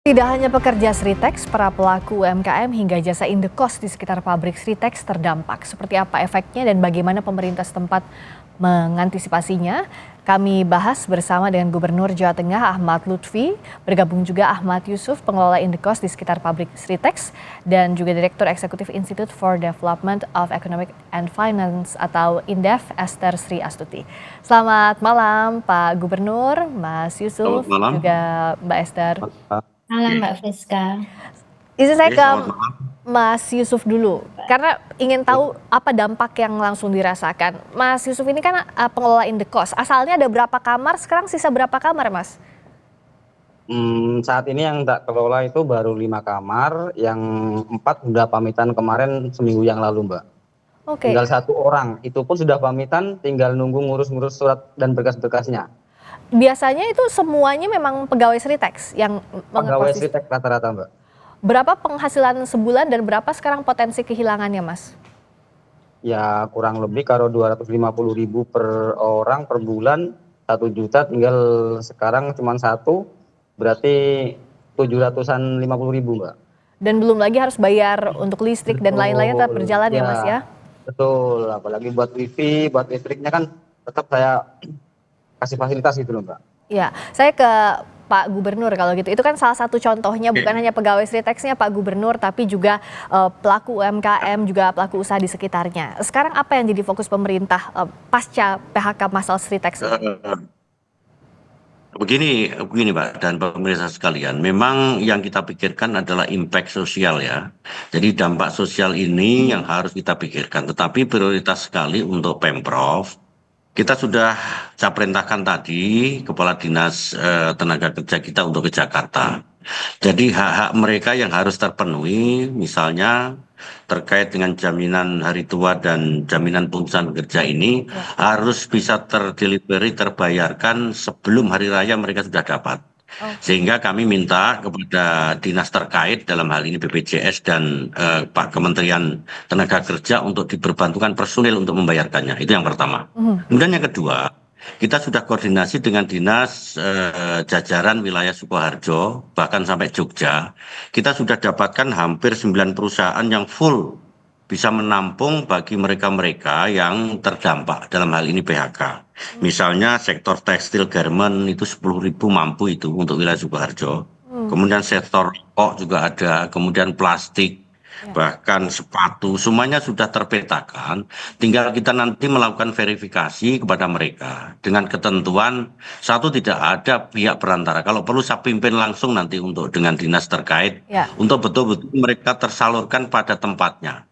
Tidak hanya pekerja Sritex, para pelaku UMKM hingga jasa indekos di sekitar pabrik Sritex terdampak. Seperti apa efeknya dan bagaimana pemerintah setempat mengantisipasinya? Kami bahas bersama dengan Gubernur Jawa Tengah Ahmad Lutfi, bergabung juga Ahmad Yusuf, pengelola indekos di sekitar pabrik Sritex, dan juga Direktur Eksekutif Institute for Development of Economic and Finance atau INDEF, Esther Sri Astuti. Selamat malam Pak Gubernur, Mas Selamat Yusuf, malam. juga Mbak Esther. Malam Mbak Friska. Izin saya ke Selamat malam. Mas Yusuf dulu, karena ingin tahu apa dampak yang langsung dirasakan. Mas Yusuf ini kan pengelola indekos, asalnya ada berapa kamar, sekarang sisa berapa kamar Mas? Saat ini yang tak kelola itu baru 5 kamar, yang 4 sudah pamitan kemarin seminggu yang lalu Mbak. Oke, Tinggal 1 orang, itu pun sudah pamitan, tinggal nunggu ngurus-ngurus surat dan berkas-berkasnya. biasanya itu semuanya memang pegawai Sritex yang Pegawai mengekos. Sritex rata-rata Mbak. Berapa penghasilan sebulan dan berapa sekarang potensi kehilangannya Mas? Ya kurang lebih kalau 250.000 per orang per bulan, 1 juta tinggal sekarang cuma 1, berarti 750.000 Mbak. Dan belum lagi harus bayar untuk listrik dan lain-lainnya tetap Betul, berjalan ya Mas ya? betul, apalagi buat wifi, buat listriknya kan tetap saya kasih fasilitas gitu loh Mbak. Ya, saya ke Pak Gubernur kalau gitu. Itu kan salah satu contohnya, bukan hanya pegawai Sritex-nya Pak Gubernur, tapi juga pelaku UMKM, juga pelaku usaha di sekitarnya. Sekarang apa yang jadi fokus pemerintah pasca PHK massal Sritex ini? Begini Pak dan pemirsa sekalian, memang yang kita pikirkan adalah impact sosial ya. Jadi dampak sosial ini yang harus kita pikirkan, tetapi prioritas sekali untuk Pemprov. Kita sudah saya perintahkan tadi Kepala Dinas Tenaga Kerja kita untuk ke Jakarta. Jadi hak-hak mereka yang harus terpenuhi, misalnya terkait dengan jaminan hari tua dan jaminan tunjangan kerja ini harus bisa terdelivery, terbayarkan sebelum hari raya mereka sudah dapat. Sehingga kami minta kepada dinas terkait dalam hal ini BPJS dan Pak Kementerian Tenaga Kerja untuk diperbantukan personil untuk membayarkannya. Itu yang pertama. Kemudian yang kedua, kita sudah koordinasi dengan dinas jajaran wilayah Sukoharjo, bahkan sampai Jogja. Kita sudah dapatkan hampir 9 perusahaan yang full bisa menampung bagi mereka-mereka yang terdampak dalam hal ini PHK. Misalnya sektor tekstil garment itu 10.000 mampu itu untuk wilayah Sukoharjo. Kemudian sektor rokok juga ada, kemudian plastik, bahkan sepatu, semuanya sudah terpetakan. Tinggal kita nanti melakukan verifikasi kepada mereka dengan ketentuan satu, tidak ada pihak perantara. Kalau perlu saya pimpin langsung nanti untuk dengan dinas terkait untuk betul-betul mereka tersalurkan pada tempatnya.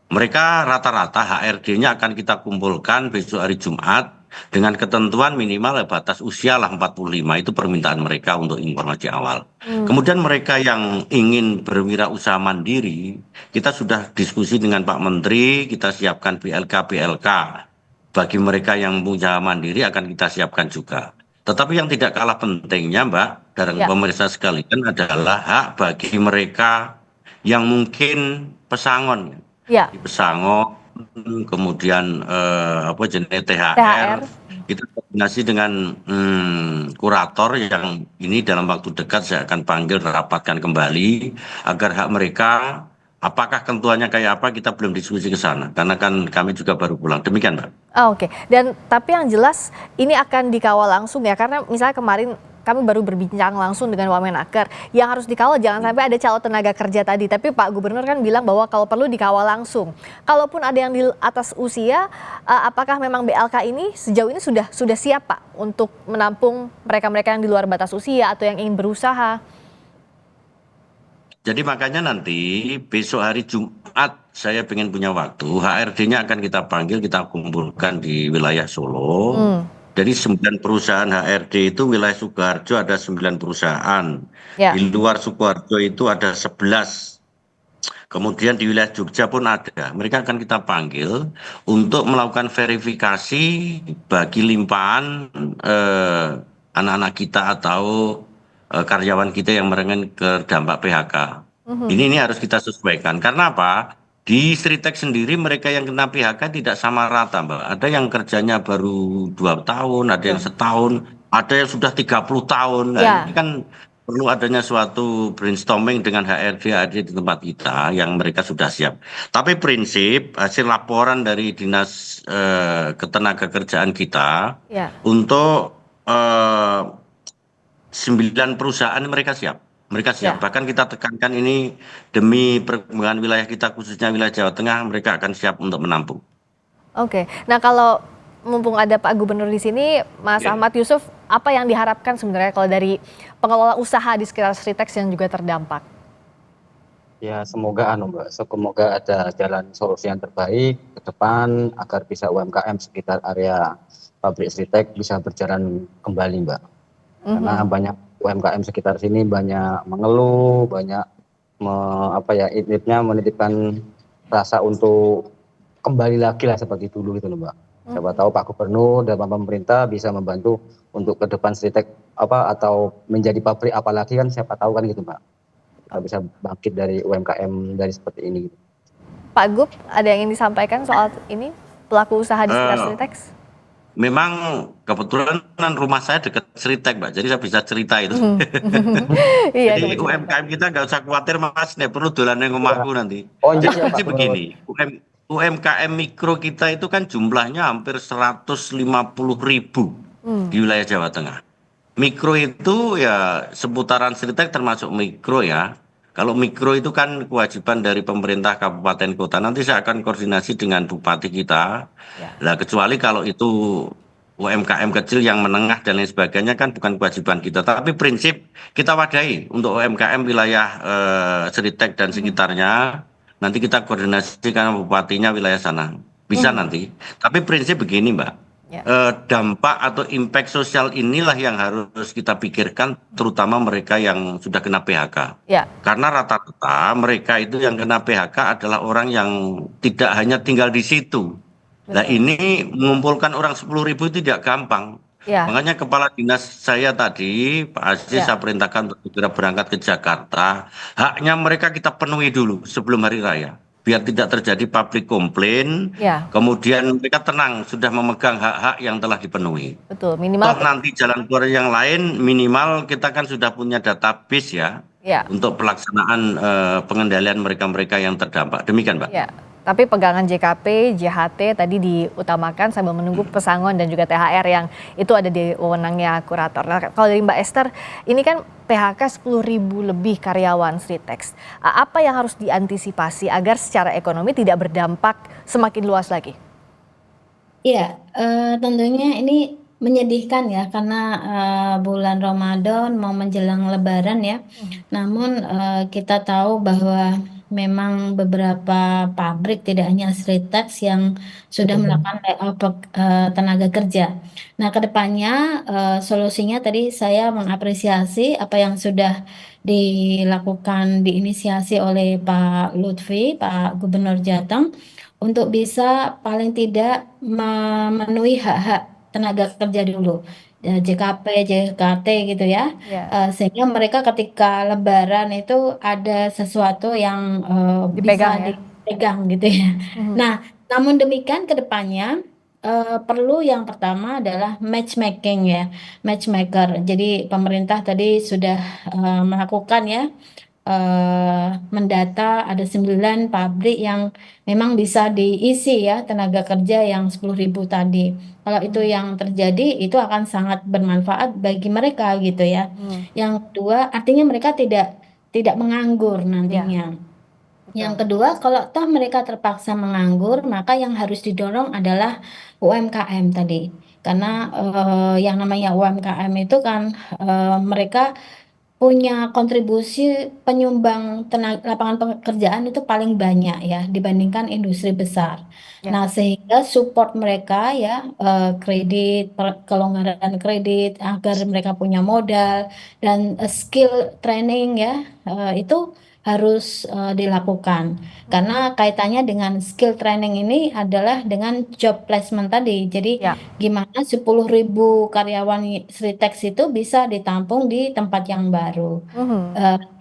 Mereka rata-rata HRD-nya akan kita kumpulkan besok hari Jumat dengan ketentuan minimal batas usia lah 45, itu permintaan mereka untuk informasi awal. Kemudian mereka yang ingin berwirausaha mandiri, kita sudah diskusi dengan Pak Menteri, kita siapkan BLK bagi mereka yang punya mandiri akan kita siapkan juga. Tetapi yang tidak kalah pentingnya Mbak dan pemirsa sekalian adalah hak bagi mereka yang mungkin pesangon. Di Pesangon, kemudian jenis THR, kita koordinasi dengan kurator yang ini dalam waktu dekat saya akan panggil rapatkan kembali agar hak mereka, apakah ketentuannya kayak apa, kita belum diskusi ke sana karena kan kami juga baru pulang. Demikian Mbak. Oke. Dan tapi yang jelas ini akan dikawal langsung ya, karena misalnya kemarin kami baru berbincang langsung dengan Wamenaker, yang harus dikawal jangan sampai ada calon tenaga kerja tadi. Tapi Pak Gubernur kan bilang bahwa kalau perlu dikawal langsung. Kalaupun ada yang di atas usia, apakah memang BLK ini sejauh ini sudah siap Pak untuk menampung mereka-mereka yang di luar batas usia atau yang ingin berusaha? Jadi makanya nanti besok hari Jumat saya pengen punya waktu, HRD-nya akan kita panggil, kita kumpulkan di wilayah Solo. Jadi 9 perusahaan HRD itu wilayah Sukoharjo ada 9 perusahaan. Di luar Sukoharjo itu ada 11. Kemudian di wilayah Jogja pun ada. Mereka akan kita panggil untuk melakukan verifikasi bagi limpahan anak-anak kita atau karyawan kita yang terdampak PHK. Ini harus kita sesuaikan. Karena apa? Di Sritex sendiri mereka yang kena PHK tidak sama rata Mbak. Ada yang kerjanya baru 2 tahun, ada yang setahun, ada yang sudah 30 tahun. Nah, ini kan perlu adanya suatu brainstorming dengan HRD di tempat kita yang mereka sudah siap. Tapi prinsip hasil laporan dari Dinas Ketenagakerjaan kita Ya, untuk 9 perusahaan mereka siap. Mereka siap. ya. Bahkan kita tekankan ini demi perkembangan wilayah kita khususnya wilayah Jawa Tengah, mereka akan siap untuk menampung. Oke. Nah, kalau mumpung ada Pak Gubernur di sini, Mas Ya. Ahmad Yusuf, apa yang diharapkan sebenarnya kalau dari pengelola usaha di sekitar Sritex yang juga terdampak? Ya semoga Mbak, semoga ada jalan solusi yang terbaik ke depan agar bisa UMKM sekitar area pabrik Sritex bisa berjalan kembali Mbak. Karena banyak UMKM sekitar sini banyak mengeluh, banyak menitipkan rasa untuk kembali lagi lah seperti dulu gitu loh Mbak. Siapa tahu Pak Gubernur dan Pak pemerintah bisa membantu untuk ke depan Sritex atau menjadi pabrik apalagi kan siapa tahu kan gitu Mbak. Kita bisa bangkit dari UMKM dari seperti ini. Pak Gub, ada yang ingin disampaikan soal ini pelaku usaha di sekitar Eh, Sritex? Memang kebetulan kan rumah saya dekat Sritex, Mbak. Jadi saya bisa cerita itu. Iya, Jadi kebetulan Pak. UMKM kita nggak usah khawatir Mas, nih perlu dolan yang rumahku nanti. Oh iya Pak Jadi Gubernur. begini, UMKM mikro kita itu kan jumlahnya hampir 150.000 di wilayah Jawa Tengah. Mikro itu ya seputaran Sritex termasuk mikro ya. Kalau mikro itu kan kewajiban dari pemerintah kabupaten kota. Nanti saya akan koordinasi dengan bupati kita. Ya. Lah kecuali kalau itu UMKM kecil yang menengah dan lain sebagainya kan bukan kewajiban kita. Tapi prinsip kita wadahi untuk UMKM wilayah Sritex dan sekitarnya. Nanti kita koordinasi karena bupatinya wilayah sana. Bisa nanti. Tapi prinsip begini Mbak. Ya. Dampak atau impact sosial inilah yang harus kita pikirkan, terutama mereka yang sudah kena PHK. Ya. Karena rata-rata mereka itu yang kena PHK adalah orang yang tidak hanya tinggal di situ. Nah Betul. ini mengumpulkan orang 10.000 tidak gampang. Ya. Makanya kepala dinas saya tadi, Pak Aziz, Ya. saya perintahkan untuk segera berangkat ke Jakarta. Haknya mereka kita penuhi dulu sebelum hari raya. Biar tidak terjadi public complaint. Ya. Kemudian mereka tenang, sudah memegang hak-hak yang telah dipenuhi. Betul, Toh minimal nanti jalan keluar yang lain, minimal kita kan sudah punya database ya. ya. Untuk pelaksanaan pengendalian mereka-mereka yang terdampak. Demikian Mbak. Ya, tapi pegangan JKP, JHT tadi diutamakan sambil menunggu pesangon dan juga THR yang itu ada di wewenangnya kurator. Nah, kalau dari Mbak Esther, ini kan PHK 10.000 lebih karyawan Sritex. Apa yang harus diantisipasi agar secara ekonomi tidak berdampak semakin luas lagi? Iya, tentunya ini menyedihkan ya karena bulan Ramadan mau menjelang Lebaran ya. Namun kita tahu bahwa memang beberapa pabrik tidak hanya Sritex yang sudah melakukan layoff tenaga kerja. Nah, kedepannya solusinya tadi saya mengapresiasi apa yang sudah dilakukan diinisiasi oleh Pak Lutfi, Pak Gubernur Jateng untuk bisa paling tidak memenuhi hak-hak tenaga kerja dulu, JKP, JKT gitu ya, Ya. sehingga mereka ketika Lebaran itu ada sesuatu yang Dipegang bisa ya. dipegang gitu ya. Nah, namun demikian ke depannya perlu yang pertama adalah matchmaking ya, matchmaker. Jadi pemerintah tadi sudah melakukan ya mendata ada 9 pabrik yang memang bisa diisi ya tenaga kerja yang 10.000 tadi. Kalau itu yang terjadi itu akan sangat bermanfaat bagi mereka gitu ya. Yang kedua artinya mereka tidak menganggur nantinya. Yang kedua, kalau toh mereka terpaksa menganggur, maka yang harus didorong adalah UMKM tadi. Karena yang namanya UMKM itu kan mereka punya kontribusi penyumbang lapangan pekerjaan itu paling banyak ya dibandingkan industri besar. Ya. Nah, sehingga support mereka ya kredit, kelonggaran kredit agar mereka punya modal dan skill training ya itu harus dilakukan. Karena kaitannya dengan skill training ini adalah dengan job placement tadi. Jadi Ya. gimana 10.000 karyawan Sritex itu bisa ditampung di tempat yang baru.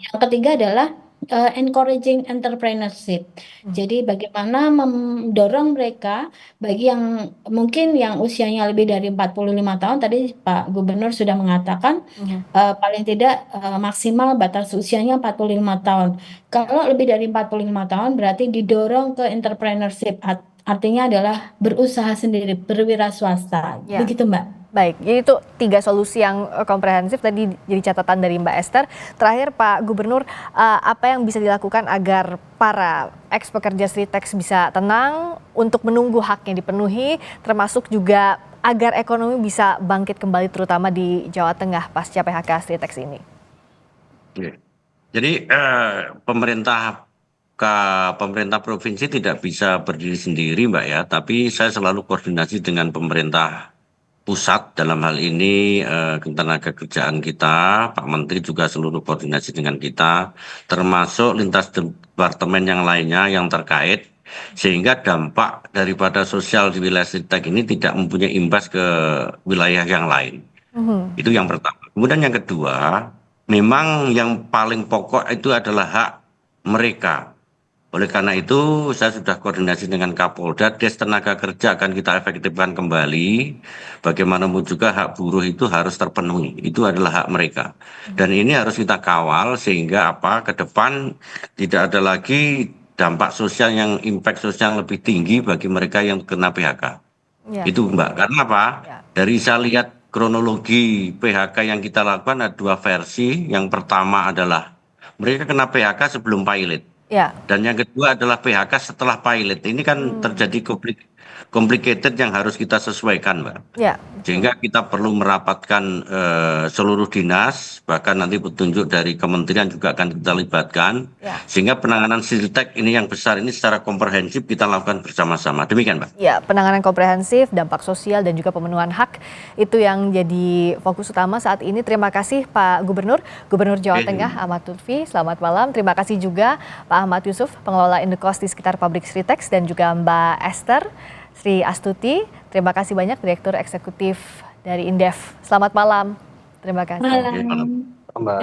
Yang ketiga adalah encouraging entrepreneurship. Jadi bagaimana mendorong mereka bagi yang mungkin yang usianya lebih dari 45 tahun, tadi Pak Gubernur sudah mengatakan paling tidak maksimal batas usianya 45 tahun. Kalau lebih dari 45 tahun berarti didorong ke entrepreneurship, artinya adalah berusaha sendiri, berwira swasta. Ya. Begitu Mbak. Baik, jadi itu 3 solusi yang komprehensif tadi jadi catatan dari Mbak Esther. Terakhir Pak Gubernur, apa yang bisa dilakukan agar para ex-pekerja Sritex bisa tenang untuk menunggu haknya dipenuhi, termasuk juga agar ekonomi bisa bangkit kembali terutama di Jawa Tengah pasca PHK Sritex ini? Oke. Jadi pemerintah provinsi tidak bisa berdiri sendiri Mbak ya, tapi saya selalu koordinasi dengan pemerintah pusat dalam hal ini tenaga kerjaan kita, Pak Menteri juga seluruh koordinasi dengan kita, termasuk lintas departemen yang lainnya yang terkait, sehingga dampak daripada sosial di wilayah Sritex ini tidak mempunyai imbas ke wilayah yang lain. Itu yang pertama. Kemudian yang kedua, memang yang paling pokok itu adalah hak mereka. Oleh karena itu, saya sudah koordinasi dengan Kapolda, Des Tenaga Kerja akan kita efektifkan kembali. Bagaimanapun juga hak buruh itu harus terpenuhi. Itu adalah hak mereka. Dan ini harus kita kawal sehingga ke depan tidak ada lagi dampak sosial yang impact sosial yang lebih tinggi bagi mereka yang kena PHK. Ya. Itu Mbak. Karena apa? Ya. Dari saya lihat kronologi PHK yang kita lakukan ada 2 versi. Yang pertama adalah mereka kena PHK sebelum pilot. Ya. Dan yang kedua adalah PHK setelah pilot. Ini kan terjadi complicated yang harus kita sesuaikan, Mbak. Ya. Sehingga kita perlu merapatkan seluruh dinas, bahkan nanti petunjuk dari kementerian juga akan kita libatkan. Ya. Sehingga penanganan Sritex ini yang besar ini secara komprehensif kita lakukan bersama-sama. Demikian, Mbak. Ya, penanganan komprehensif, dampak sosial dan juga pemenuhan hak itu yang jadi fokus utama saat ini. Terima kasih Pak Gubernur, Gubernur Jawa Tengah Ahmad Lutfi. Selamat malam. Terima kasih juga Pak Ahmad Yusuf, pengelola indekos di sekitar pabrik Sritex, dan juga Mbak Esther Sri Astuti. Terima kasih banyak Direktur Eksekutif dari Indef. Selamat malam. Terima kasih. Malam. Mbak.